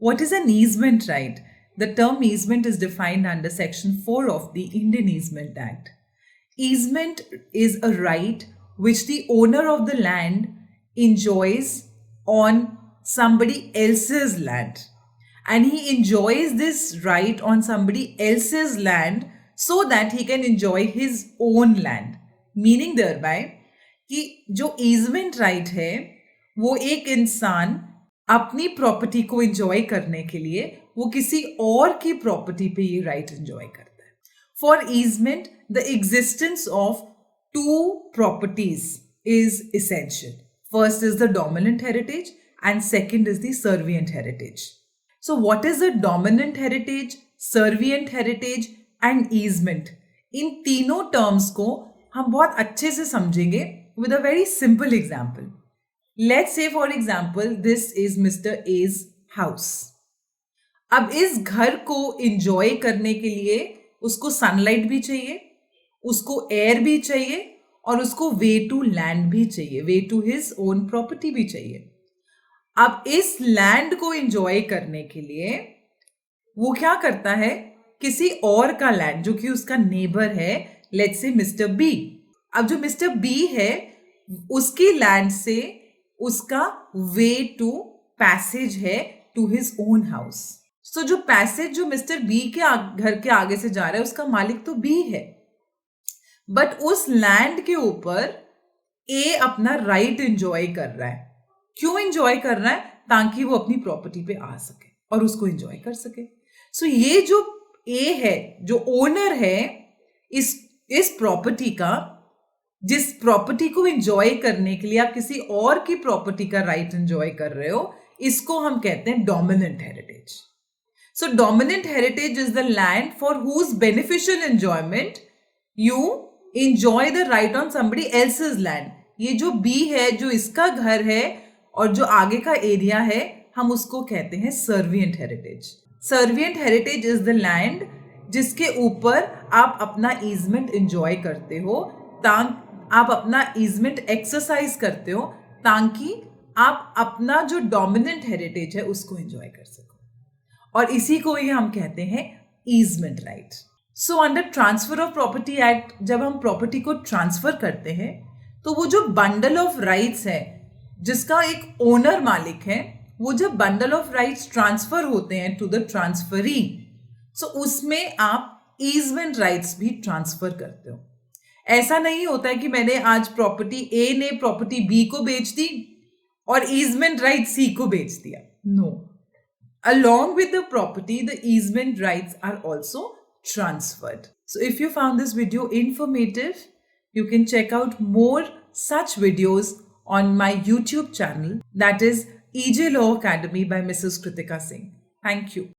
What is an easement right? The term easement is defined under Section 4 of the Indian Easement Act. Easement is a right which the owner of the land enjoys on somebody else's land. And he enjoys this right on somebody else's land so that he can enjoy his own land. Meaning thereby कि जो easement right है वो एक इंसान अपनी property को enjoy करने के लिए वो किसी और की प्रॉपर्टी पे ये राइट एंजॉय करता है. For easement the existence of two properties is essential. First is the dominant heritage and second is the servient heritage. So what is the dominant heritage, servient heritage and easement? इन तीनों terms को हम बहुत अच्छे से समझेंगे with a very simple example. Let's say for example this is Mr. A's house. अब इस घर को enjoy करने के लिए उसको sunlight भी चाहिए, उसको air भी चाहिए और उसको way to land भी चाहिए, way to his own property भी चाहिए. अब इस लैंड को एंजॉय करने के लिए वो क्या करता है, किसी और का लैंड जो कि उसका नेबर है, लेट्स से मिस्टर बी. अब जो मिस्टर बी है उसकी लैंड से उसका वे टू पैसेज है टू हिज ओन हाउस. सो जो पैसेज जो मिस्टर बी के घर के आगे से जा रहा है उसका मालिक तो बी है, बट उस लैंड के ऊपर ए अपना राइट एंजॉय कर रहा है. क्यों एंजॉय कर रहा है? ताकि वो अपनी प्रॉपर्टी पे आ सके और उसको एंजॉय कर सके. सो ये जो ए है, जो ओनर है इस प्रॉपर्टी का, जिस प्रॉपर्टी को एंजॉय करने के लिए आप किसी और की प्रॉपर्टी का राइट एंजॉय कर रहे हो, इसको हम कहते हैं dominant heritage. So dominant heritage is the land for whose beneficial enjoyment you enjoy the right on somebody else's land. ये जो बी है, जो इसका घर है और जो आगे का एरिया है, हम उसको कहते हैं servient heritage. Servient heritage is the land जिसके ऊपर आप अपना ईजमेंट एंजॉय करते हो, आप अपना ईजमेंट एक्सरसाइज करते हो ताकि आप अपना जो डोमिनेंट हेरिटेज है उसको एंजॉय कर सको. और इसी को ही हम कहते हैं easement right. So under transfer of property act जब हम प्रॉपर्टी को ट्रांसफर करते हैं तो वो जो बंडल ऑफ राइट्स है जिसका एक ओनर मालिक है, वो जब बंडल ऑफ राइट्स ट्रांसफर होते हैं टू द ट्रांसफरी, सो उसमें आप ईजमेंट राइट्स भी ट्रांसफर करते हो. ऐसा नहीं होता है कि मैंने आज प्रॉपर्टी ए ने प्रॉपर्टी बी को बेच दी और ईजमेंट राइट सी को बेच दिया. No, along with the property the easement rights are also transferred. So if you found this video informative, you can check out more such videos on my YouTube channel, that is EJ Law Academy by Mrs. Kritika Singh. Thank you.